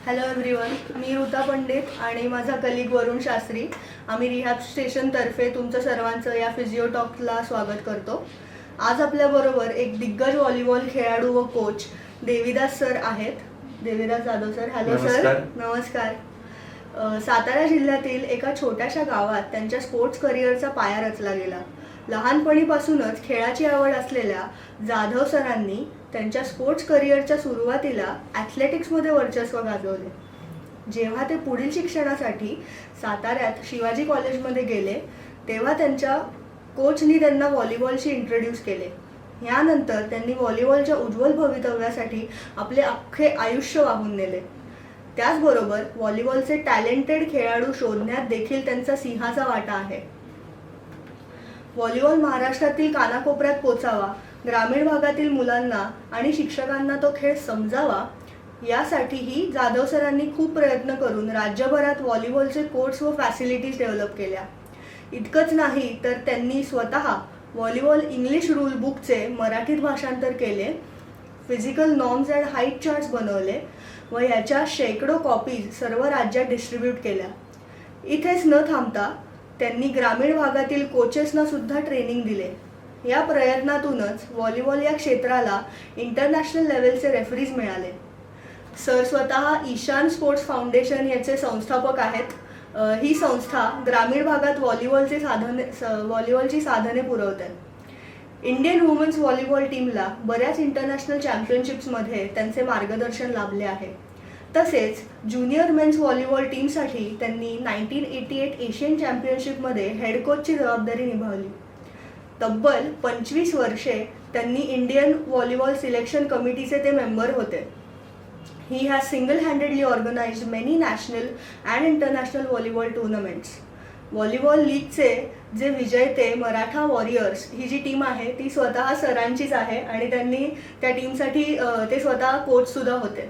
Hello everyone, मी ऋता पंडित आणि माझा colleague वरुण शास्त्री. आम्ही रिहॅब स्टेशनतर्फे तुमचं सर्वांचं या फिजिओ टॉकला स्वागत करतो. आज आपल्याबरोबर एक दिग्गज व्हॉलीबॉल खेळाडू व कोच देविदास सर आहेत. Devidas Jadhav sir. Hello sir. नमस्कार. सातारा जिल्ह्यातील एका छोट्याशा गावात त्यांच्या स्पोर्ट्स करिअरचा पाया रचला गेला. लहानपणीपासूनच खेळाची आवड असलेल्या जाधव सरांनी त्यांच्या स्पोर्ट्स करिअरच्या सुरुवातीला ॲथलेटिक्समध्ये वर्चस्व गाजवले. जेव्हा ते पुढील शिक्षणासाठी साताऱ्यात शिवाजी कॉलेजमध्ये गेले तेव्हा त्यांच्या कोचनी त्यांना व्हॉलीबॉलशी इंट्रोड्यूस केले. यानंतर त्यांनी व्हॉलीबॉलच्या उज्ज्वल भवितव्यासाठी आपले अख्खे आयुष्य वाहून नेले. त्याचबरोबर व्हॉलीबॉलचे टॅलेंटेड खेळाडू शोधण्यात देखील त्यांचा सिंहाचा वाटा आहे. व्हॉलीबॉल महाराष्ट्रातील कानाकोपऱ्यात पोचावा, ग्रामीण भागातील मुलांना आणि शिक्षकांना तो खेळ समजावा यासाठीही जाधव सरांनी खूप प्रयत्न करून राज्यभरात व्हॉलीबॉलचे कोर्ट्स व फॅसिलिटीज डेव्हलप केल्या. इतकंच नाही तर त्यांनी स्वतः व्हॉलीबॉल इंग्लिश रूल बुकचे मराठीत भाषांतर केले, physical norms and height charts बनवले व याच्या शेकडो कॉपीज सर्व राज्यात डिस्ट्रीब्यूट केल्या. इथेच न थांबता त्यांनी ग्रामीण भागातील कोचेसना सुद्धा ट्रेनिंग दिले. या प्रयत्नातूनच व्हॉलीबॉल या क्षेत्राला इंटरनॅशनल लेवलचे रेफरीज मिळाले. सर स्वतः ईशान स्पोर्ट्स फाउंडेशन याचे संस्थापक आहेत. ही संस्था ग्रामीण भागात व्हॉलीबॉलची साधने पुरवते. इंडियन वुमेन्स व्हॉलीबॉल टीमला बऱ्याच इंटरनॅशनल चॅम्पियनशिप्समध्ये त्यांचे मार्गदर्शन लाभले आहे. तसेच ज्युनियर मेन्स व्हॉलीबॉल टीमसाठी त्यांनी 1988 एशियन चॅम्पियनशिपमध्ये हेड कोचची जबाबदारी निभावली. तब्बल 25 वर्षे त्यांनी इंडियन व्हॉलीबॉल सिलेक्शन कमिटीचे ते मेंबर होते. He has single handedly organised many national and international volleyball tournaments. Volleyball लीगचे जे विजेते मराठा वॉरियर्स ही जी टीम आहे ती स्वतः सरांचीच आहे आणि त्यांनी त्या टीमसाठी ते स्वतः कोचसुद्धा होते.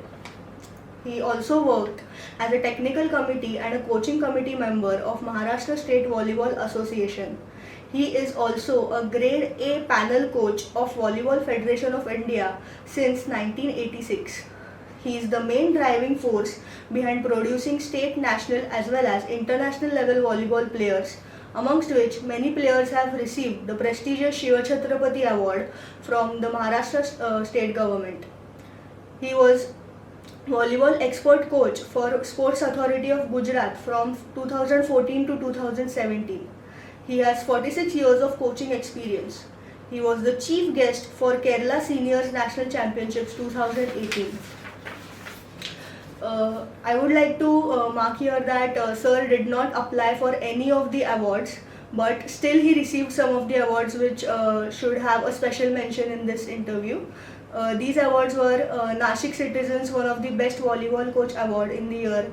He also worked as a technical committee and a coaching committee member of Maharashtra State Volleyball Association. He is also a Grade A panel coach of Volleyball Federation of India since 1986. He is the main driving force behind producing state, national as well as international level volleyball players, amongst which many players have received the prestigious Shiva Chhatrapati Award from the Maharashtra state government. He was volleyball expert coach for Sports Authority of Gujarat from 2014 to 2017. He has 46 years of coaching experience. He was the chief guest for Kerala Seniors National Championships 2018. I would like to mark here that Sir did not apply for any of the awards, but still he received some of the awards which should have a special mention in this interview. These awards were Nashik Citizens one of the best volleyball coach award in the year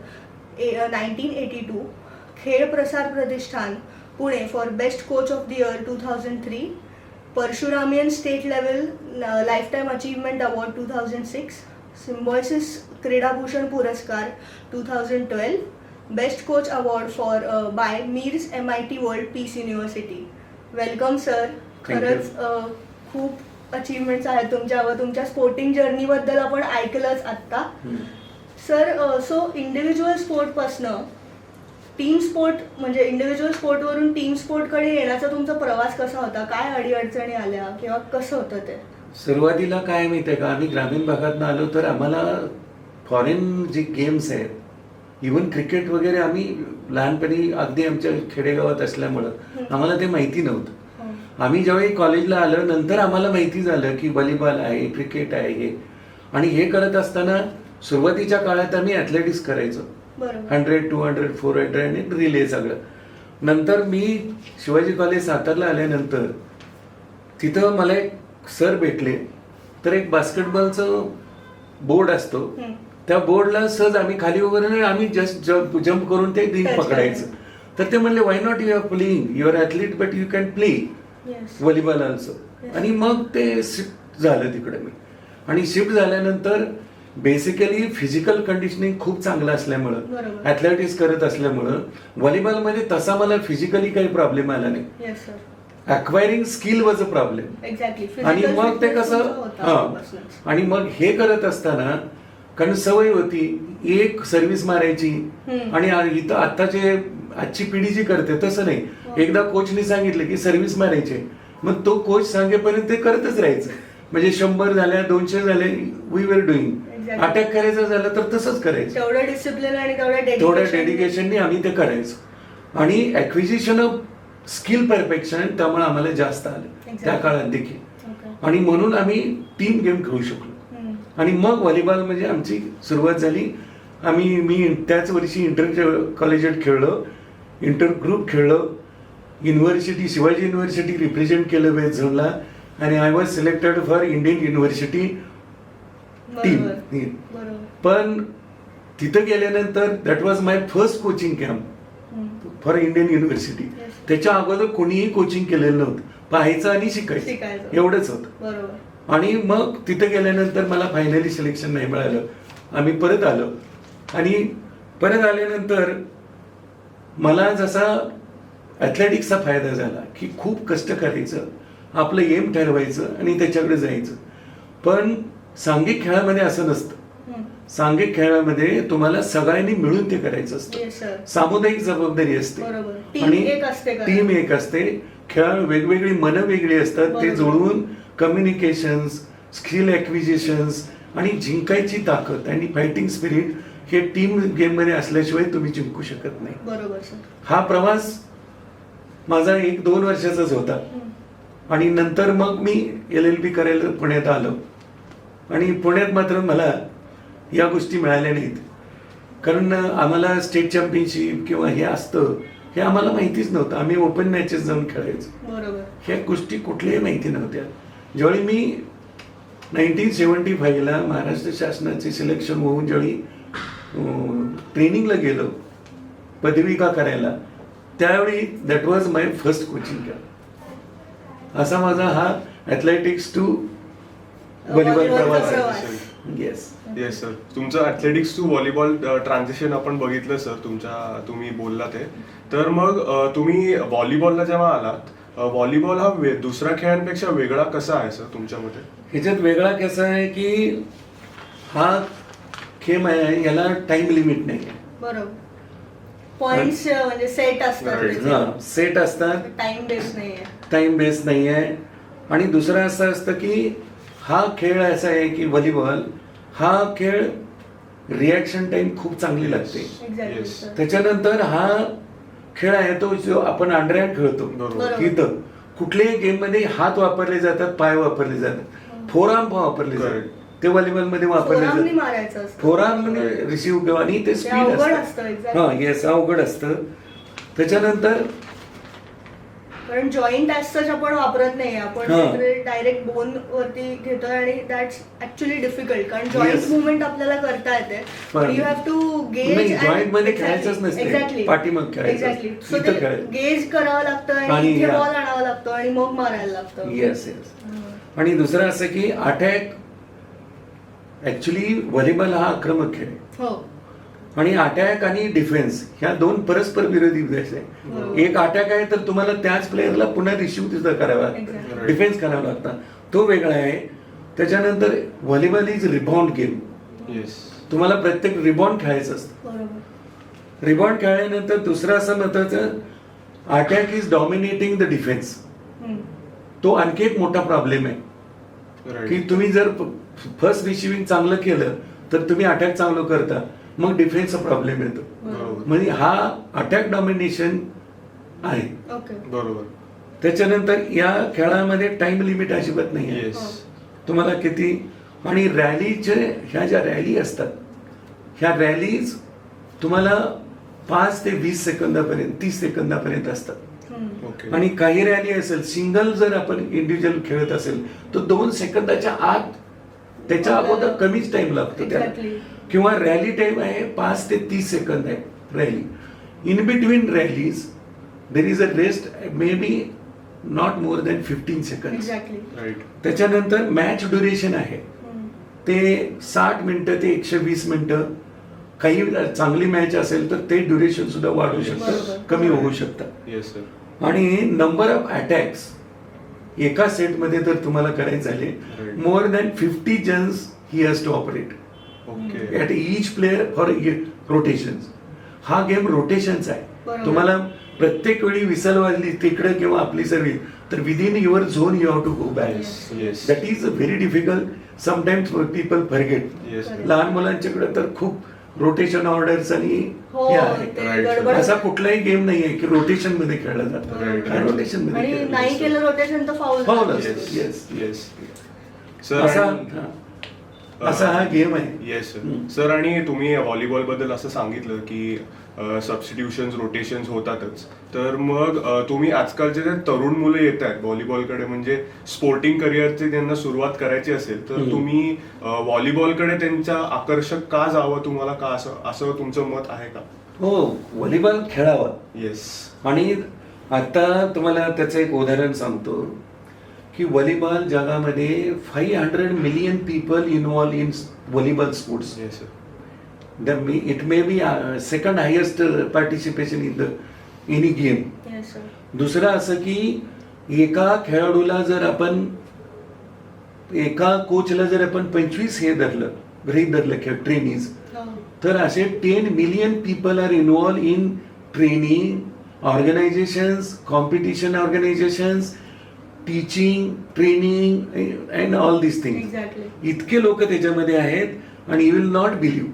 1982, खेळ प्रसार प्रतिष्ठान Pune for best coach of the year 2003, Parshuramian state level lifetime achievement award 2006, Symbiosis क्रीडा भूषण पुरस्कार 2012, best coach award for by Mears MIT World Peace University. Welcome sir. खरंच खूप achievements आहेत तुमच्या व तुमच्या स्पोर्टिंग जर्नीबद्दल आपण ऐकलंच आत्ता. सर, सो इंडिव्हिज्युअल स्पोर्टपासनं टीम स्पोर्ट म्हणजे इंडिव्हिज्युअल स्पोर्टवरून टीम स्पोर्टकडे येण्याचा तुमचा प्रवास कसा होता? काय अडीअडचणी आल्या किंवा कसं होतं ते? सुरुवातीला काय माहिती आहे का, आम्ही ग्रामीण भागातून आलो तर आम्हाला फॉरेन जे गेम्स आहेत, इव्हन क्रिकेट वगैरे आम्ही लहानपणी अगदी आमच्या खेडेगावात असल्यामुळं आम्हाला ते माहिती नव्हतं. आम्ही ज्यावेळी कॉलेजला आलो नंतर आम्हाला माहिती झालं की व्हॉलीबॉल आहे, क्रिकेट आहे हे. आणि हे करत असताना सुरुवातीच्या काळात आम्ही ॲथलेटिक्स करायचो, 100, 200, 400 आणि रिले सगळं. नंतर मी शिवाजी कॉलेज सातारला आल्यानंतर तिथं मला एक सर भेटले. तर एक बास्केटबॉलचं बोर्ड असतो, त्या बोर्डला सहज आम्ही खाली वगैरे आम्ही जस्ट जम्प करून ते रिंग पकडायचं. तर ते म्हणले, why not you are playing, you are athlete but you can play volleyball also. आणि मग ते शिफ्ट झालं तिकडे मी. आणि शिफ्ट झाल्यानंतर बेसिकली फिजिकल कंडिशनिंग खूप चांगलं असल्यामुळं, ॲथलेटिक्स करत असल्यामुळं व्हॉलीबॉलमध्ये तसा मला फिजिकली काही प्रॉब्लेम आला नाही. Acquiring skill was a problem. आणि मग ते कसं आणि मग हे करत असताना कारण सवय होती एक सर्व्हिस मारायची आणि इथं आताचे आजची पिढी जी करते तसं नाही. एकदा कोचने सांगितलं की सर्व्हिस मारायचे, मग तो कोच सांगेपर्यंत ते करतच राहायचं. म्हणजे 100 झाल्या 200 झाले we were doing. Exactly. Attack करायचं झालं तर तसंच करायचं. तेवढं डिसिप्लिन आणि तेवढ्या डेडिकेशननी आम्ही ते करायचो. आणि ऍक्विजिशन ऑफ स्किल परफेक्शन त्यामुळे आम्हाला जास्त आलं Exactly. त्या काळात देखील. आणि म्हणून आम्ही टीम गेम खेळू शकलो. आणि मग व्हॉलीबॉल म्हणजे आमची सुरुवात झाली. मी त्याच वर्षी इंटर कॉलेजात खेळलो, इंटर ग्रुप खेळलो, युनिव्हर्सिटी शिवाजी युनिव्हर्सिटी रिप्रेझेंट केलं वेस्ट झोनला आणि I was selected for Indian university team. पण तिथं गेल्यानंतर that was my first coaching camp for Indian university. त्याच्या अगोदर कोणीही कोचिंग केलेलं नव्हतं. पाहायचं आणि शिकायचं एवढंच होतं. आणि मग तिथं गेल्यानंतर मला फायनली सिलेक्शन नाही मिळालं. आम्ही परत आलो आणि परत आल्यानंतर मला जसा ॲथलेटिक्सचा फायदा झाला की खूप कष्ट करायचं, आपलं एम ठरवायचं आणि त्याच्याकडे जायचं. पण सांघिक खेळामध्ये असं नसतं. सांघिक खेळामध्ये तुम्हाला सगळ्यांनी मिळून ते करायचं असतं. सामुदायिक जबाबदारी असते आणि टीम एक असते. खेळ वेगवेगळी मनं वेगळी असतात. ते जोडून कम्युनिकेशन्स, स्किल ॲक्विजिशन्स आणि जिंकायची ताकद आणि फायटिंग स्पिरिट हे टीम गेम मध्ये असल्याशिवाय तुम्ही जिंकू शकत नाही. बरोबर. हा प्रवास माझा 1-2 वर्षाचाच होता. आणि नंतर मग मी LLB करायला पुण्यात आलो. आणि पुण्यात मात्र मला या गोष्टी मिळाल्या नाहीत. कारण आम्हाला स्टेट चॅम्पियनशिप किंवा हे असतं हे आम्हाला माहितीच नव्हतं. आम्ही ओपन मॅचेस जाऊन खेळायचो. ह्या गोष्टी कुठल्याही माहिती नव्हत्या. ज्यावेळी मी 1975ला महाराष्ट्र शासनाचे सिलेक्शन होऊन ज्यावेळी ट्रेनिंगला गेलो पदविका करायला, त्यावेळी that was my first coaching camp. असा माझा हा ॲथलेटिक्स टू व्हॉलीबॉल प्रवास आहे. Yes yes sir. तुमचं ॲथलेटिक्स टू व्हॉलीबॉल ट्रान्झिशन आपण बघितलं सर, तुम्ही बोलला ते. तर मग तुम्ही व्हॉलीबॉलला जेव्हा आलात, व्हॉलीबॉल हा दुसऱ्या खेळांपेक्षा वेगळा कसा आहे सर तुमच्या मते? ह्याच्यात वेगळा कसा आहे की हा खेळ आहे, याला टाइम लिमिट नाही आहे. बरोबर. पॉइंट्स म्हणजे सेट असतात. सेट असतात. टाइम बेस नाही आहे. आणि दुसरं असं असतं की हा खेळ असा आहे की व्हॉलीबॉल हा खेळ रिॲक्शन टाइम खूप चांगली लागते. त्याच्यानंतर हा खेळ आहे तो जो आपण अंडरहँड खेळतो. तिथं कुठल्याही गेम मध्ये हात वापरले जातात, पाय वापरले जातात, फोरआर्म वापरले जातात. ते व्हॉलीबॉल मध्ये वापरले जातात. फोरआर्म रिसिव्ह आणि ते स्पीड असतं. हा येस, अवघड असतं. त्याच्यानंतर कारण जॉईंट ऍज आपण वापरत नाही. आपण डायरेक्ट बोन वरती घेतोय आणि दॅट्स ऍक्च्युअली डिफिकल्ट. कारण जॉईंट मुवमेंट आपल्याला करता येते. You have to gauge. Joint मध्ये खेळायचंच नसते, पाठीमाग खेळायचं. सो ते गेज करावं लागतं आणि इथे बॉल आणावा लागतो आणि मग मारायला लागतं. Yes yes. आणि दुसरं असं की अटॅक, ऍक्च्युली व्हॉलीबॉल हा आक्रमक खेळ आहे. आणि अटॅक आणि डिफेन्स ह्या दोन परस्पर विरोधी आहे. एक अटॅक आहे तर तुम्हाला त्याच प्लेअरला पुन्हा रिसिव्ह तिथं करावं लागतं, डिफेन्स करावं लागतं, तो वेगळा आहे. त्याच्यानंतर व्हॉलीबॉल इज रिबाउंड गेम. तुम्हाला प्रत्येक रिबाउंड खेळायचं असतं. रिबाउंड खेळल्यानंतर दुसरं असं महत्वाचं, attack is dominating the defence. तो आणखी एक मोठा प्रॉब्लेम आहे की तुम्ही जर फर्स्ट रिसिव्हिंग चांगलं केलं तर तुम्ही अटॅक चांगलं करता, मग डिफेन्सचा प्रॉब्लेम येतो. म्हणजे हा अटॅक डॉमिनेशन आहे. बरोबर. त्याच्यानंतर या खेळामध्ये टाइम लिमिट अजिबात नाही आहे. तुम्हाला किती. आणि रॅलीचे ह्या ज्या रॅली असतात ह्या रॅलीज तुम्हाला 5 ते 20 सेकंदापर्यंत 30 सेकंदापर्यंत असतात. आणि काही रॅली असेल सिंगल जर आपण इंडिव्हिज्युअल खेळत असेल तर 2 सेकंदाच्या आत, त्याच्या अगोदर कमीच टाइम लागतो त्याला. किंवा रॅली टाइम आहे 5 ते 30 सेकंद आहे rally. In between rallies there is a rest may be not more than 15 second. त्याच्यानंतर मॅच ड्युरेशन आहे ते 60 मिनिटं ते 120 मिनिटं. काही चांगली मॅच असेल तर ते ड्युरेशन सुद्धा वाढू शकतं, कमी होऊ शकतं. आणि नंबर ऑफ अटॅक्स एका सेटमध्ये जर तुम्हाला करायचे झाले मोर than 50 jumps he has to operate. Okay at each player for rotation. हा गेम रोटेशनचा आहे. बरोबर. तुम्हाला प्रत्येक वेळी विसल वाजली तिकडे किंवा आपली सर्व्हिस तर within your zone you have to go back. Yes that is very difficult. Sometimes people forget. Yes लहान मुलांच्याकडे तर खूप रोटेशन ऑर्डर्स आणि हो, हे आहे. ते Right. गडबड. असा कुठलाही गेम नाहीये की रोटेशन मध्ये खेळला जातो. Right. रोटेशन मध्ये आणि खेळलं नाही जातं. केलं रोटेशन तर फाऊल Foul असतो. असतो. येस येस सर असा असा हा गेम आहे. येस हम्म. सर आणि तुम्ही व्हॉलीबॉल बद्दल असं सांगितलं की सबस्टिट्यूशन्स रोटेशन्स होतातच. तर मग तुम्ही आजकालचे जे तरुण मुलं येत आहेत व्हॉलीबॉलकडे म्हणजे स्पोर्टिंग करिअरची त्यांना सुरुवात करायची असेल तर हम्म. तुम्ही व्हॉलीबॉलकडे त्यांच्या आकर्षक का जावं तुम्हाला का असं तुमचं मत आहे का? हो, व्हॉलीबॉल खेळावा. येस आणि आता तुम्हाला त्याचं एक उदाहरण सांगतो की व्हॉलीबॉल जगामध्ये 500 million people involve in volleyball sports. Yes sir it may be second highest participation in the any game. Yes, sir. दुसरं असं की एका खेळाडूला जर आपण एका कोचला जर आपण 25 हे धरलं गृहीत धरलं खेळ ट्रेनीज हो. तर असे 10 million people are involve in training organisations competition organisations teaching training and all this thing. Exactly. इतके लोक त्याच्यामध्ये आहेत आणि यू विल नॉट बिलीव्ह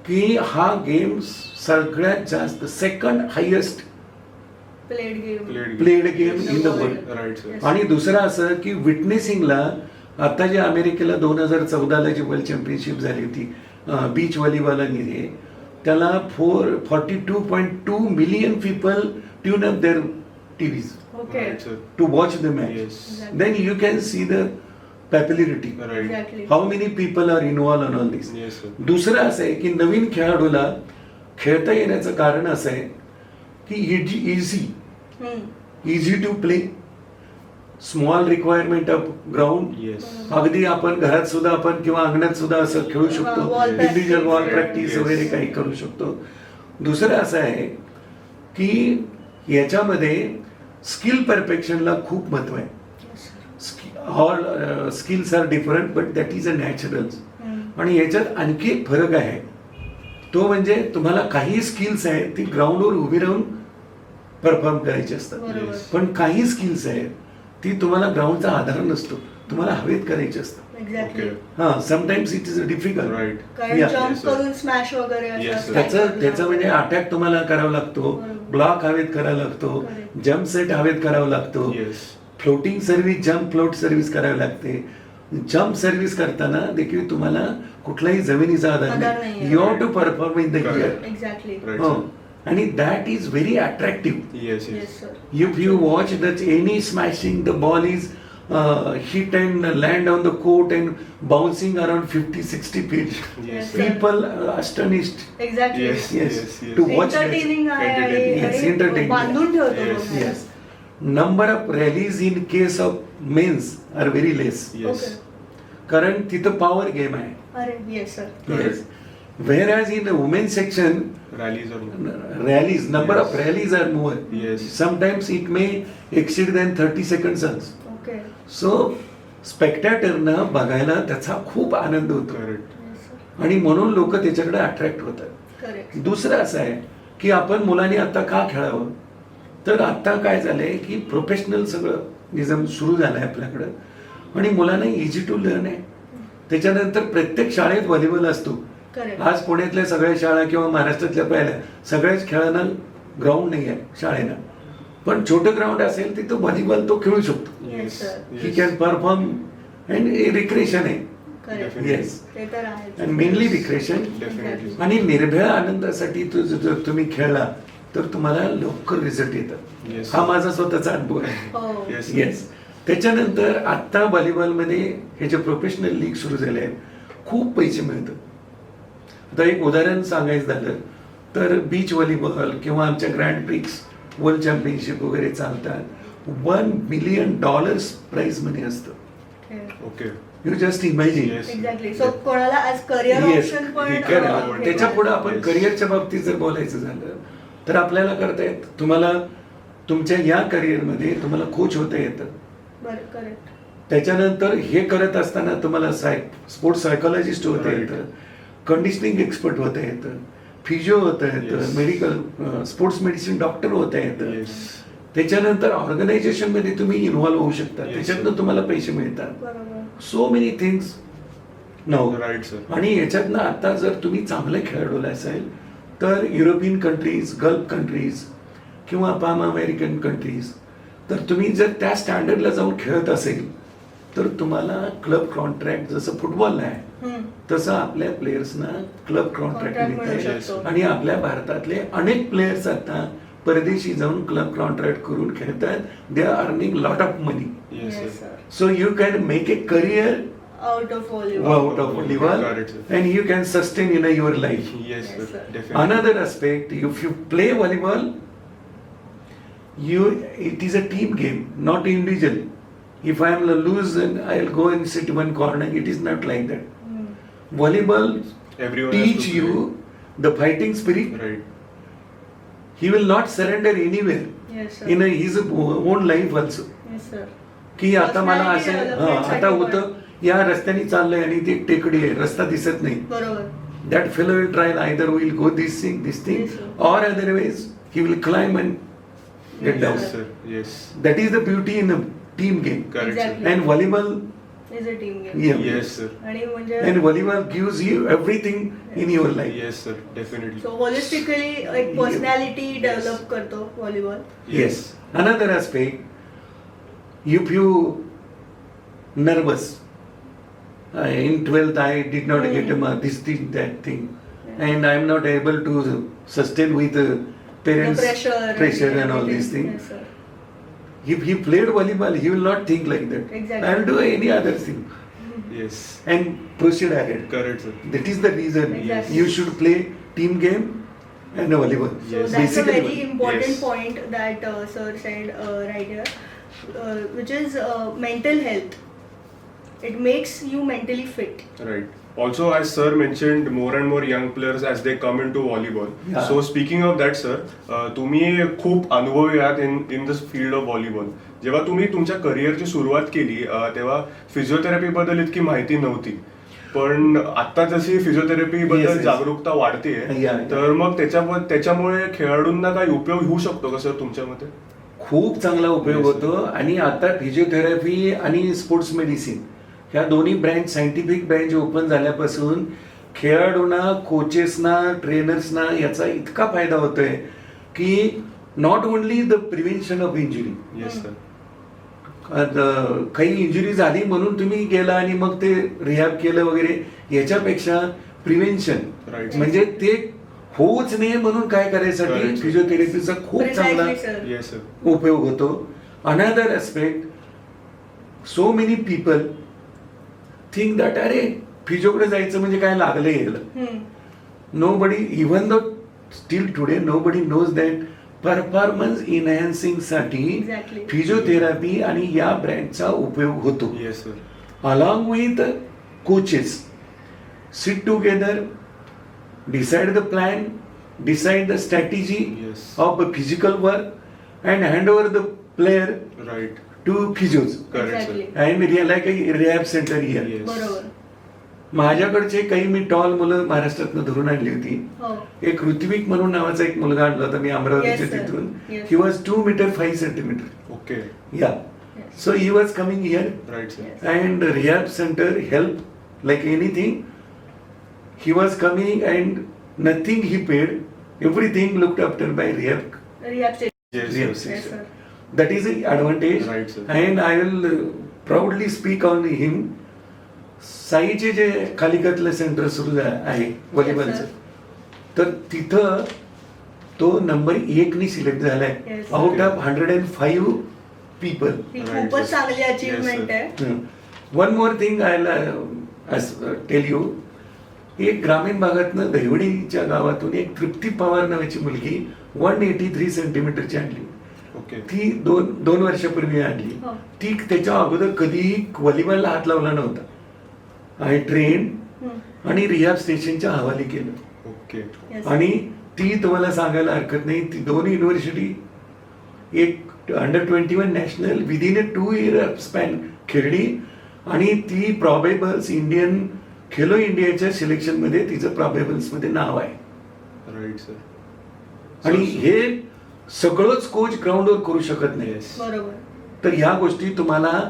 की हा गेम सगळ्यात जास्त second highest Played game. Played game in the world. Right sir Yes. आणि दुसरं असं की विटनेसिंगला आता जे अमेरिकेला 2014ला जी वर्ल्ड चॅम्पियनशिप झाली होती बीच व्हॉलीबॉल आणि हे त्याला 42.2 million people tune up their TVs Okay. Sir to watch the match. Yes then you can see the popularity right Exactly. How many people are involve on all this. Yes sir दुसरं असं आहे की नवीन खेळाडूला खेळता येण्याचं कारण असं आहे की easy to play small requirement of ground. Yes अगदी आपण घरात सुद्धा आपण किंवा अंगणात सुद्धा असं खेळू शकतो. wall practice. Individual wall Right. Practice Yes. वगैरे काही करू शकतो. दुसरं असं आहे की याच्यामध्ये स्किल परफेक्शनला खूप महत्व आहे. All skills are different but that is a natural. आणि याच्यात आणखी एक फरक आहे तो म्हणजे तुम्हाला काही स्किल्स आहेत ती ग्राउंडवर उभी राहून परफॉर्म करायची असतात. बरोबर. पण काही स्किल्स आहेत ती तुम्हाला ग्राउंडचा आधार नसतो तुम्हाला हवेत करायची असतात. एक्झॅक्टली. हा sometimes it is difficult. Right कारण Yeah. Jump Yes, sir. करून स्मॅश वगैरे असं Yes, sir. त्याचं म्हणजे अटॅक तुम्हाला करावा लागतो बरोबर. ब्लॉक हवेत करावा लागतो Correct. जम्प सेट हवेत करावा लागतो yes floating service jump float service करावी लागते. जम्प सर्व्हिस करताना देखील तुम्हाला कुठलाही जमिनीचा आधार आधार नाही. नाहीये. You have to perform in the Correct. Gear. Exactly. Right आणि that is very attractive. Yes yes yes sir. If you watch that any smashing, the ball is hit and land on the court and bouncing around 50-60 feet. Yes, sir. People astonished. Exactly. Yes. Yes. Yes, yes. To watch that. Entertaining आहे Entertaining. Yes, आणि entertaining. बांधून ठेवतो Yes, बघायला. Yes. Number of rallies in case of men's are very less. Yes Okay. कारण तिथं power game आहे. अरे yes sir. Yes. Whereas in the women's section, rallies rallies, number of Yes. rallies are more. Yes. Sometimes it may exceed than 30 seconds also. Okay. So स्पेक्टॅटरनं बघायला त्याचा खूप आनंद होतो correct yes sir. आणि म्हणून लोक त्याच्याकडे अट्रॅक्ट होतात. करेक्ट. दुसरं असं आहे की आपण मुलांनी आता का खेळावं तर आता काय झालंय की प्रोफेशनल सगळं निजाम सुरू झालंय आपल्याकडं आणि मुलांना इझी टू लर्न आहे. त्याच्यानंतर प्रत्येक शाळेत व्हॉलीबॉल असतो. करेक्ट. आज पुण्यातल्या सगळ्या शाळा किंवा महाराष्ट्रातल्या पहिल्या सगळ्याच खेळांना ग्राउंड नाही आहे शाळेला. पण छोटं ग्राउंड असेल तिथं व्हॉलीबॉल तो खेळू शकतो. Yes sir. He can perform and recreation आहे. करेक्ट. Definitely. येस ते तर आहे. And mainly recreation. डेफिनेटली आणि निर्भय आनंदासाठी जर तुम्ही खेळला तर तुम्हाला लवकर रिझल्ट येतात. Yes. हा माझा स्वतःचा अनुभव आहे. हो. Yes yes. त्याच्यानंतर आता व्हॉलीबॉलमध्ये हे जे प्रोफेशनल लीग सुरू झाले आहेत खूप पैसे मिळतात. आता एक उदाहरण सांगायचं झालं तर बीच व्हॉलीबॉल किंवा आमच्या ग्रँड प्रिक्स वर्ल्ड चॅम्पियनशिप वगैरे चालतात. $1 मिलियन प्राइज मनी असतं. Okay you just imagine. Yes. Exactly. So कोणाला आज करिअर येस ऑप्शन पण त्याच्या पुढे आपण Yes. करिअरच्या बाबतीत जर बोलायचं झालं तर आपल्याला करता येत तुम्हाला तुमच्या या करिअरमध्ये तुम्हाला कोच होता येतं. बरं. करेक्ट. त्याच्यानंतर हे करत असताना तुम्हाला स्पोर्ट्स सायकोलॉजिस्ट होता Right. येतं कंडिशनिंग एक्सपर्ट होता येतं, फिजिओ होता येतं, Yes. Medical sports medicine doctor होता येतं. येस त्याच्यानंतर ऑर्गनायझेशन मध्ये तुम्ही इन्व्हॉल्व्ह होऊ शकता, Yes, त्याच्यातनं sir. तुम्हाला पैसे मिळतात. बरोबर. So many things now. Right sir. आणि याच्यातनं आता जर तुम्ही चांगले खेळाडू असाल तर युरोपियन कंट्रीज, गल्फ कंट्रीज किंवा पाम अमेरिकन कंट्रीज, तर तुम्ही जर त्या स्टँडर्डला जाऊन खेळत असेल तर तुम्हाला क्लब कॉन्ट्रॅक्ट जसं फुटबॉलला आहे हम्म. तसं आपल्या प्लेयर्सना क्लब कॉन्ट्रॅक्ट Contract मिळू मिळतात. शकतो. आणि आपल्या भारतातले अनेक प्लेयर्स आता परदेशी जाऊन क्लब कॉन्ट्रॅक्ट करून खेळतात. They are earning lot of money. Yes Yes, sir. sir. So you can make a career Out of volleyball. out of volleyball Correct, sir. and you can sustain in your life. Yes Yes, sir. sir. Definitely. Another aspect, if you play volleyball, it is a team game, not individual. If I am lose and I'll go and sit one corner, it is not like that. हम्म. Volleyball Everyone has teach to you the fighting spirit. Right. He will not surrender anywhere Yes, sir. in his own life also. Yes, sir. की आता मला Personality असं development साठी आता पण. होतं या रस्त्याने चाललंय आणि ती एक टेकडी आहे, रस्ता दिसत नाही. बरोबर. That fellow will try either will go this thing, Yes, sir. or otherwise he will climb and get Yes, down. Yes sir. Yes. That is the beauty in a team game. Correct Exactly. Sir. And volleyball, Is a team game. yeah. Yes sir. आणि म्हणजे And volleyball gives you everything in your life. Yes sir. Definitely. So holistically एक personality develop करतो volleyball. Yes. Another aspect, if you nervous, in 12th I did not get a mark, this thing, that thing, and I am not able to sustain with parents' pressure and all these things. Yes, sir. If he played volleyball, he will not think like that. Exactly. I will do any other thing yes. and proceed ahead. Correct sir. That is the reason Exactly. you should play team game and volleyball. So Yes. that's a Basically, very important Yes. point that sir said right here, which is mental health. It makes you mentally fit. Right. Also, as sir mentioned, more and more young players as they come into volleyball. Yeah. So speaking of that, sir, तुम्ही खूप अनुभवी आहात in the field of volleyball. जेव्हा तुम्ही तुमच्या करिअरची सुरुवात केली तेव्हा फिजिओथेरपी बद्दल इतकी माहिती नव्हती. पण आता जशी फिजिओथेरपी Yes, बद्दल yes. जागरूकता वाढतेय, Yeah. तर मग त्याच्यामुळे खेळाडूंना काही उपयोग होऊ शकतो का सर तुमच्या मते? खूप चांगला उपयोग Yes. होतो. आणि आता फिजिओथेरपी आणि स्पोर्ट्स मेडिसिन ह्या दोन्ही ब्रँच, सायंटिफिक ब्रँच ओपन झाल्यापासून खेळाडूंना, कोचेसना, ट्रेनर्सना याचा इतका फायदा होतोय की not only the prevention of injury. Yes sir. काही इंजुरी झाली म्हणून तुम्ही गेला आणि मग ते रिहॅब केलं वगैरे, याच्यापेक्षा प्रिव्हेन्शन Right. म्हणजे ते होऊच नये म्हणून काय करायसाठी Correct. फिजिओथेरपीचा खूप चांगला Precisely, sir. Yes sir. उपयोग होतो. Another aspect, so many people think that अरे फिजिओकडे जायचं म्हणजे काय लागलं यायला. हम्म. Nobody, even though still today nobody knows that performance enhancing साठी Exactly. फिजिओथेरपी आणि या ब्रँडचा उपयोग होतो. Yes sir. Along with coaches sit together, decide the plan, decide the strategy Yes. Of physical work and hand over the player right. To physios correct Exactly. Sir. And like rehab centre here. Yes. बरोबर. माझ्याकडचे काही मी tall मुलं महाराष्ट्रातनं धरून आणली होती. हो. एक ऋत्विक म्हणून नावाचा एक मुलगा आणला होता मी अमरावतीच्या Yes, sir. तिथून. Yes. He was 2 metre 5 centimetre. Okay. या Yes. So he was coming here right sir. Yes. and rehab center help like anything. He was coming and nothing he paid, everything looked after by rehab. Rehab station. Yes, Rehab yes. Yes, section. sir. That is the advantage. Right, sir. And I will proudly speak on him. साईचे जे खालिकतलं centre सुरू आहे व्हॉलीबॉलचं, तर तिथं तो number 1 नी select झालाय Yes. Out of 105 people. He Right, खूपच yes. चांगली Yes, अचीवमेंट sir. आहे. One more thing I tell you. एक ग्रामीण भागातनं दहिवडीच्या गावातून एक तृप्ती पवार नावाची मुलगी 183 सेंटीमीटरची आणली. ओके. ती दोन वर्षापूर्वी आणली. हो. ती त्याच्या अगोदर कधीही व्हॉलीबॉलला हात लावला नव्हता. आय ट्रेन हम्म. आणि रिहॅब स्टेशनच्या हवाली केलं. ओके. Yes. आणि ती तुम्हाला सांगायला हरकत नाही, ती 2 युनिव्हर्सिटी, एक अंडर-21 national within a 2 year span खेळली आणि ती प्रॉबेबल्स इंडियन खेलो इंडियाच्या सिलेक्शन मध्ये तिचं प्रॉबेबल्स मध्ये नाव आहे. Right sir. आणि हे सगळंच कोच ग्राउंडवर करू शकत नाही. बरोबर. तर ह्या गोष्टी तुम्हाला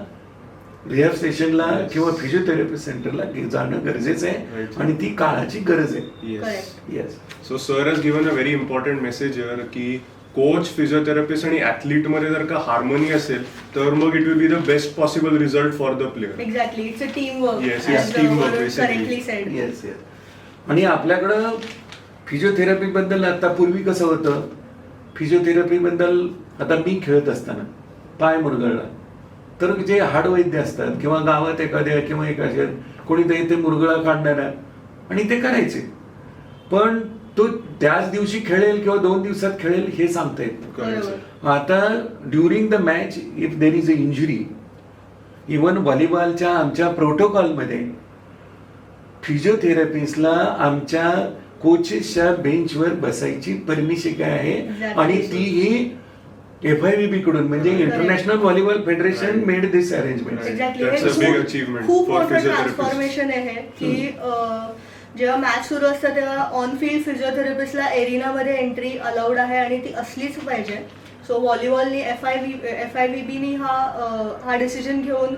रिहॅब स्टेशनला Yes. किंवा फिजिओथेरपी सेंटरला जाणं गरजेचं आहे Right. आणि ती काळाची गरज आहे. Yes. Correct. Yes. So sir has given a very important message here की कोच, फिजिओथेरपिस्ट आणि ऍथलीट मध्ये जर का हार्मोनी असेल तर मग it will be the best possible result for the player. Exactly. It's a team work. Yes, it's teamwork, basically. Correctly sed. Yes yes. आणि आपल्याकडं फिजिओथेरपी बद्दल आता पूर्वी कसं होतं, फिजिओथेरपी बद्दल आता मी खेळत असताना पाय मुरगळला तर जे हाडवैद्य असतात किंवा गावात एखाद्या किंवा एखाद्या कोणीतरी ते मुरगळा काढणारा आणि ते करायचे, पण तो त्याच दिवशी खेळेल किंवा 2 दिवसात खेळेल हे सांगता येत नाही. बरोबर. आता during the match if there is a injury, even व्हॉलीबॉलच्या आमच्या प्रोटोकॉलमध्ये फिजिओथेरपिस्टला आमच्या कोचेसच्या बेंचवर बसायची परमिशन आहे. Exactly. आणि तीही FIVB कडून म्हणजे Correct. International volleyball federation Right. Made this arrangement. Exactly. That's a big achievement खूप for मोठं physiotherapists. ट्रान्सफॉर्मेशन आहे की जेव्हा मॅच सुरू असतं तेव्हा ऑन फील्ड फिजिओथेरपिस्टला एरिनामध्ये एंट्री अलाउड आहे आणि ती असलीच पाहिजे. सो व्हॉलीबॉलनी FIVBनी हा डिसिजन घेऊन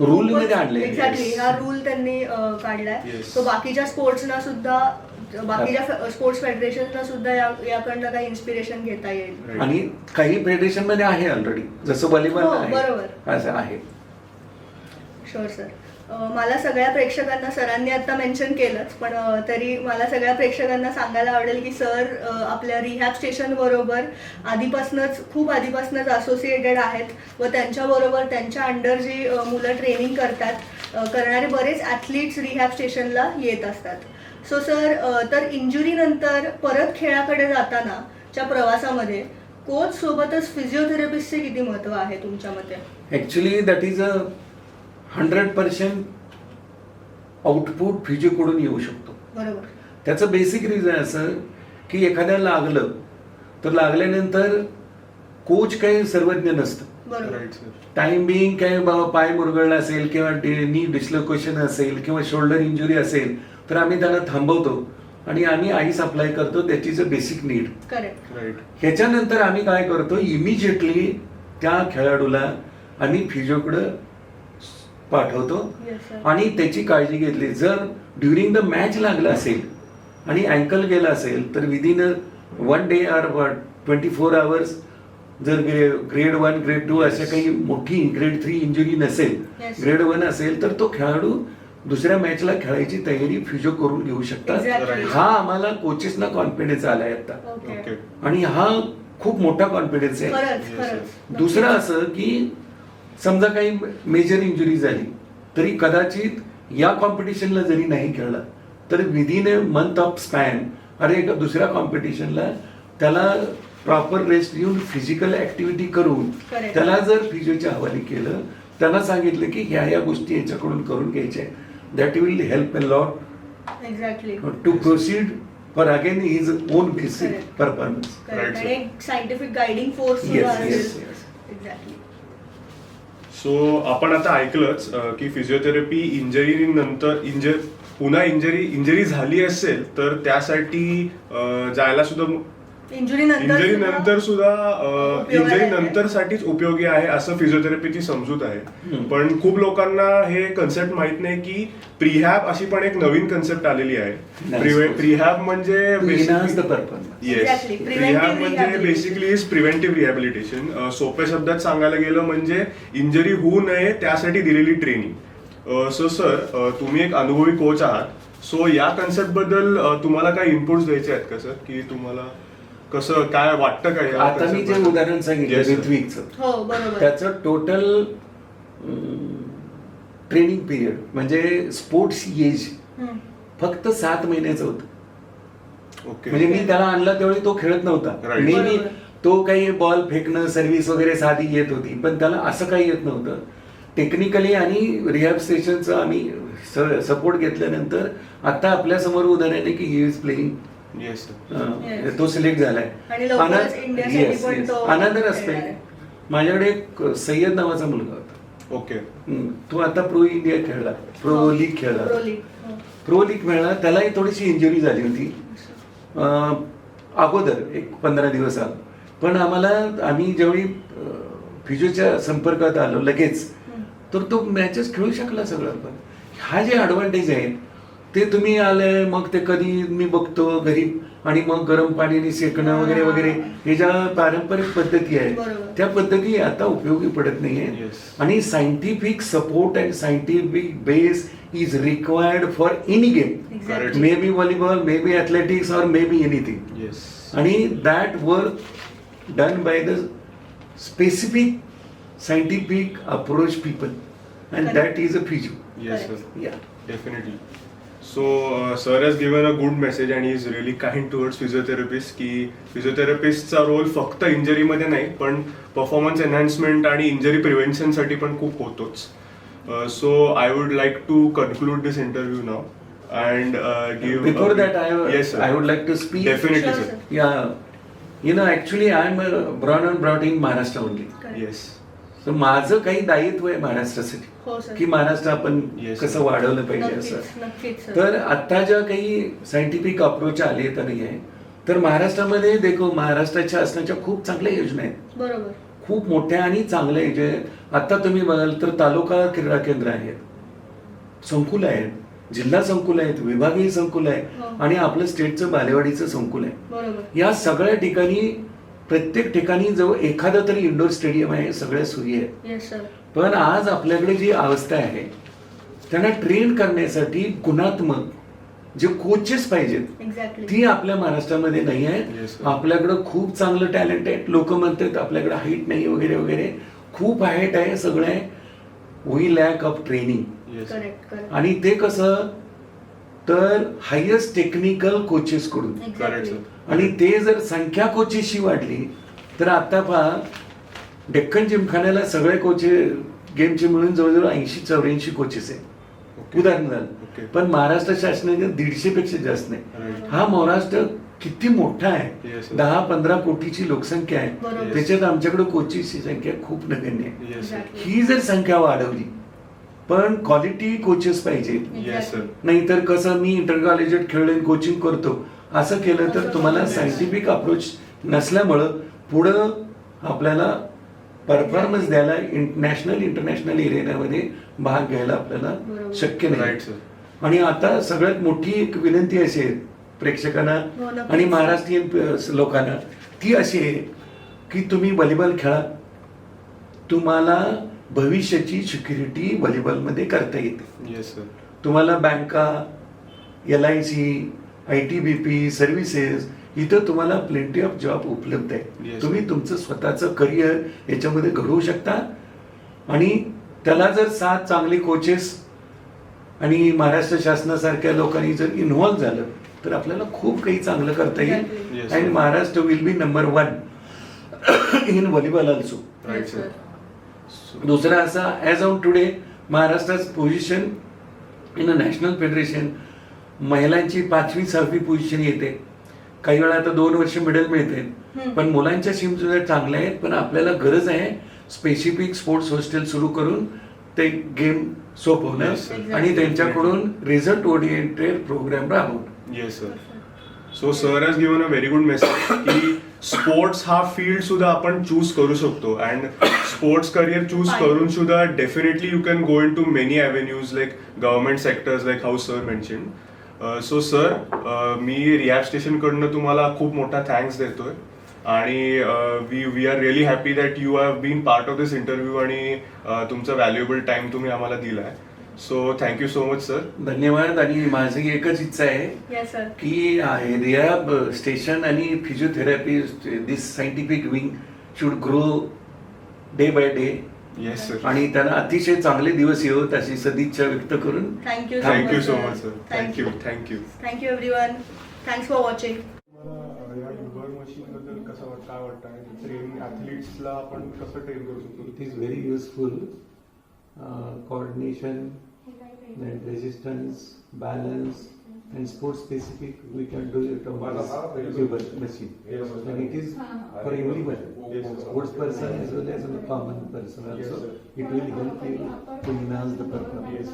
Rule मध्ये आणले. एक्झॅक्टली हा रूल त्यांनी काढलाय. Yes. सो बाकीच्या स्पोर्ट्सना सुद्धा, बाकीच्या स्पोर्ट्स फेडरेशनना सुद्धा याकडनं काही इन्स्पिरेशन घेता येईल. Right. आणि काही फेडरेशन मध्ये आहे ऑलरेडी, जसं व्हॉलीबॉल हो, आहे बरोबर. असं आहे. Sure sir. मला सगळ्या प्रेक्षकांना, सरांनी आता मेन्शन केलंच पण तरी मला सगळ्या प्रेक्षकांना सांगायला आवडेल की सर आपल्या रिहॅब स्टेशन बरोबर खूप आधीपासूनच असोसिएटेड आहेत व त्यांच्याबरोबर त्यांच्या अंडर जी मुलं ट्रेनिंग करणारे बरेच ॲथलीट्स रिहॅब स्टेशनला येत असतात. सो सर, तर इंजुरीनंतर परत खेळाकडे जाताना च्या प्रवासामध्ये कोच सोबतच फिजिओथेरपिस्टचे किती महत्व आहे तुमच्या मते? Actually that is a 100% output फिजिओकडून येऊ शकतो. बरोबर. त्याचं बेसिक रिझन असं की एखाद्याला लागलं तर लागल्यानंतर कोच काही सर्वज्ञ नसतं. बरोबर. Right sir. टाइम बिईंग काय बाबा पाय मुरगळला असेल किंवा नी डिस्लोकेशन असेल किंवा शोल्डर इंजुरी असेल तर आम्ही त्याला थांबवतो आणि आम्ही आईस अप्लाय करतो, त्याची is a basic need. Correct. Right. ह्याच्यानंतर आम्ही काय करतो, इमिजिएटली त्या खेळाडूला आम्ही फिजिओकडं पाठवतो Yes, sir. आणि त्याची काळजी घेतली. जर ड्युरिंग द मॅच लागलं असेल आणि अँकल गेला असेल तर विदिन 1 डे ऑर 24 आवर्स जर ग्रेड 1 ग्रेड 2 अशा काही मोठी ग्रेड 3 इंजुरी नसेल, Yes. ग्रेड 1 असेल तर तो खेळाडू दुसऱ्या मॅचला खेळायची तयारी फिजिओ करून घेऊ शकतात. Exactly. हा आम्हाला कोचेसना कॉन्फिडन्स आलाय आता ओके. ओके. आणि हा खूप मोठा कॉन्फिडन्स आहे. खरंच Yes, खरंच. दुसरं असं की समजा काही मेजर इंजुरी झाली तरी कदाचित या कॉम्पिटिशनला जरी नाही खेळला तर within a month of span एका दुसऱ्या कॉम्पिटिशनला त्याला प्रॉपर रेस्ट घेऊन फिजिकल ऍक्टिव्हिटी करून Correct. त्याला जर फिजिओच्या हवाली केलं, त्याला सांगितलं की ह्या गोष्टी याच्याकडून करून घ्यायच्या, that will help a lot exactly. To proceed for again his own basic Correct. Performance. Right, sir. आणि एक सायंटिफिक गायडिंग फोर्स Yes, सुद्धा yes, असेल. yes. एक्झॅक्टली. सो आपण आता ऐकलंच की फिजिओथेरपी पुन्हा इंजरी झाली असेल तर त्यासाठी जायला सुद्धा इंजुरी इंजरी नंतर सुद्धा उपयोगाला इंजरी येते. नंतर साठीच उपयोगी आहे असं फिजिओथेरपीची समजूत आहे. हम्म. पण खूप लोकांना हे कन्सेप्ट माहित नाही की प्रीहॅब अशी पण एक नवीन कन्सेप्ट आलेली आहे. Nice. प्रीहॅब म्हणजे Enhance the performance. Yes, Exactly. Preventive प्रीहॅब म्हणजे rehabilitation. Basically is preventive rehabilitation. सोप्या शब्दात सांगायला गेलं म्हणजे इंजरी होऊ नये त्यासाठी दिलेली ट्रेनिंग. सो सर, तुम्ही एक अनुभवी कोच आहात, सो या कन्सेप्ट बद्दल तुम्हाला काय इनपुट्स द्यायचे आहेत का सर, की तुम्हाला कसं काय वाटतं का या आता मी जे concept बद्दल? उदाहरण सांगितलं Yes, sir. ऋत्विकचं, हो बरोबर. त्याचं टोटल ट्रेनिंग पिरियड म्हणजे स्पोर्ट्स एज हम्म. फक्त 7 महिन्याचं होतं. ओके. म्हणजे मी त्याला आणला त्यावेळी तो खेळत नव्हता. Right. नेहमी बरोबर. तो काही बॉल फेकणं, सर्व्हिस वगैरे साधी येत होती, पण त्याला असं काही येत नव्हतं. टेक्निकली आणि रिहॅब स्टेशनचा आम्ही सपोर्ट घेतल्यानंतर आता आपल्या समोर उदाहरण आहे की he is playing. Yes sir. Yes. तो सिलेक्ट झालाय. आणि लवकरच इंडियासाठी पण तो अनदर खेळणार अस्पेक्ट, आहे. माझ्याकडे एक सय्यद नावाचा मुलगा होता. ओके. तो आता प्रो इंडिया खेळला, प्रो लीग खेळला. Pro league. हो. प्रो लीग मिळाला, त्यालाही थोडीशी इंजुरी झाली होती अगोदर, एक 15 दिवस आधी. पण आम्ही जेवढी फिजिओच्या संपर्कात आलो लगेच, तर तो मॅचेस खेळू शकला सगळं. पण हा जे ॲडव्हान्टेज आहे ते तुम्ही आले, मग ते कधी मी बघतो घरी, आणि मग गरम पाणीने शेकणं वगैरे वगैरे, हे ज्या पारंपरिक पद्धती आहेत बरोबर. त्या पद्धती आता उपयोगी पडत नाहीये. Yes. आणि scientific support and scientific base is required for any game, Exactly. May be volleyball, may be athletics, और मे बी एनिथिंग. येस. आणि that work done by the specific scientific approach people, and that is a physio. Yes sir. या Definitely. So, sir has given a good message and he is really kind towards physiotherapists की फिजिओथेरपिस्टचा role फक्त इंजरीमध्ये नाही, पण performance enhancement आणि injury प्रिव्हेन्शनसाठी पण खूप होतोच. So I would like to conclude this interview now and give before that yes I would like to speak. Definitely Sure, सर. sir. Yeah, actually I am born and brought in Maharashtra only. Correct. Yes. So माझं काही दायित्व आहे महाराष्ट्रासाठी, हो sir. की महाराष्ट्र आपण Yes, कसं sir. वाढवलं पाहिजे नक्कीच असं. नक्कीच सर. तर आता ज्या काही सायंटिफिक अप्रोच आले तर नाही आहे, तर महाराष्ट्रामध्ये देखो महाराष्ट्राच्या असण्याच्या खूप चांगल्या योजना आहेत, बरोबर. खूप मोठ्या आणि चांगल्या जे आता तुम्ही बघाल तर तालुका क्रीडा केंद्र आहेत, संकुल आहेत, जिल्हा संकुल आहेत, विभागीय संकुल आहे, हो. आणि आपलं स्टेटचं बालेवाडीचं संकुल आहे. बरोबर. या सगळ्या ठिकाणी प्रत्येक ठिकाणी जवळ एखादं तरी इंडोर स्टेडियम आहे, सगळ्या सोयी आहेत. Yes sir. पण आज आपल्याकडे जी अवस्था आहे त्यांना ट्रेन करण्यासाठी गुणात्मक जे कोचेस पाहिजेत एक्झॅक्टली. ती आपल्या महाराष्ट्रामध्ये नाही Yes, आहे. sir. आपल्याकडं खूप चांगलं टॅलेंट आहे. लोक म्हणतात आपल्याकडे हाईट नाही वगैरे वगैरे, खूप हाईट आहे, सगळं आहे. We lack of training. Yes. Correct correct. आणि ते कसं तर हायेस्ट टेक्निकल कोचेस कडून. Correct exactly. सर. आणि ते जर संख्या कोचेसची वाढली तर आता पहा डेक्कन जिमखान्याला सगळे कोचे गेमचे मिळून जवळजवळ 80-84 कोचेस आहेत. Okay. उदाहरण झालं. Okay. पण महाराष्ट्र शासनाने 150 पेक्षा जास्त नाही. Right. हा महाराष्ट्र किती मोठा आहे, Yes, sir. 10-15 कोटीची लोकसंख्या आहे, बरोबर. त्याच्यात आमच्याकडे कोचेसची संख्या खूप नगण्य आहे. Yes sir. एक्झॅक्टली. ही जर संख्या वाढवली, पण क्वालिटी कोचेस पाहिजे. Yes sir. नाहीतर कसं मी इंटर कॉलेजात खेळून कोचिंग करतो असं केलं तर असं तुम्हाला नाही. सायंटिफिक अप्रोच नसल्यामुळं पुढं आपल्याला परफॉर्मन्स द्यायला नॅशनल इंटरनॅशनल एरियामध्ये भाग घ्यायला आपल्याला बरोबर. शक्य नाही. Right sir. आणि आता सगळ्यात मोठी एक विनंती अशी आहे प्रेक्षकांना हो, नक्कीच. आणि महाराष्ट्रीयन लोकांना, ती अशी आहे की तुम्ही व्हॉलीबॉल खेळा, तुम्हाला भविष्याची सिक्युरिटी व्हॉलीबॉलमध्ये करता येते. Yes sir. तुम्हाला बँका, LIC, ITBP सर्व्हिसेस, इथं तुम्हाला प्लेंटी ऑफ जॉब उपलब्ध आहे. Yes. तुम्ही तुमचं स्वतःचं करिअर याच्यामध्ये घडवू शकता. आणि त्याला जर 7 चांगले कोचेस आणि महाराष्ट्र शासनासारख्या लोकांनी जर इन्व्हॉल्व्ह झालं तर आपल्याला खूप काही चांगलं करता येईल. Exactly. Yes, आणि sir. Maharashtra will be number 1 in volleyball also. Right Yes, sir. sir. दुसरा असा, ॲज ऑन टुडे महाराष्ट्राचं position in a national federation महिलांची 5वी-6वी पोझिशन येते. काही वेळा आता 2 वर्ष मेडल मिळते. पण मुलांच्या टीम सुद्धा चांगल्या आहेत. पण आपल्याला गरज आहे स्पेसिफिक स्पोर्ट्स हॉस्टेल सुरू करून ते गेम सोपवणं Yes, sir. आणि त्यांच्याकडून रिझल्ट ओरिएंटेड प्रोग्राम राबवणं. Yes sir. So sir has given a very good message की स्पोर्ट्स हा फील्ड सुद्धा आपण चूज करू शकतो अँड स्पोर्ट्स करिअर चूज Fine. करून सुद्धा definitely you can go into many avenues like government sectors like how sir mention. So sir मी रिहॅब स्टेशनकडनं तुम्हाला खूप मोठा थँक्स देतोय आणि we are really happy that you have been part of this interview आणि तुमचा valuable time तुम्ही आम्हाला दिलाय. So thank you so much sir. धन्यवाद. आणि माझी एकच इच्छा आहे येस सर. की रिहॅब स्टेशन आणि physiotherapy this scientific wing should grow day by day. Yes sir. आणि त्यांना अतिशय चांगले दिवस येवोत अशी सदिच्छा व्यक्त करून thank you thank you so much sir. Thank you. Thank you. Thank you everyone. Thanks for watching. या युगर मशीन बद्दल कसं काय वाटतं आणि ट्रेनिंग ॲथलीट्सला आपण कसं ट्रेन करू शकतो? It is very useful. Coordination, then resistance, balance, and sports specific we can do it on this cable machine. And it is for everyone, sports person as well as a common person also. It will help you to enhance the performance.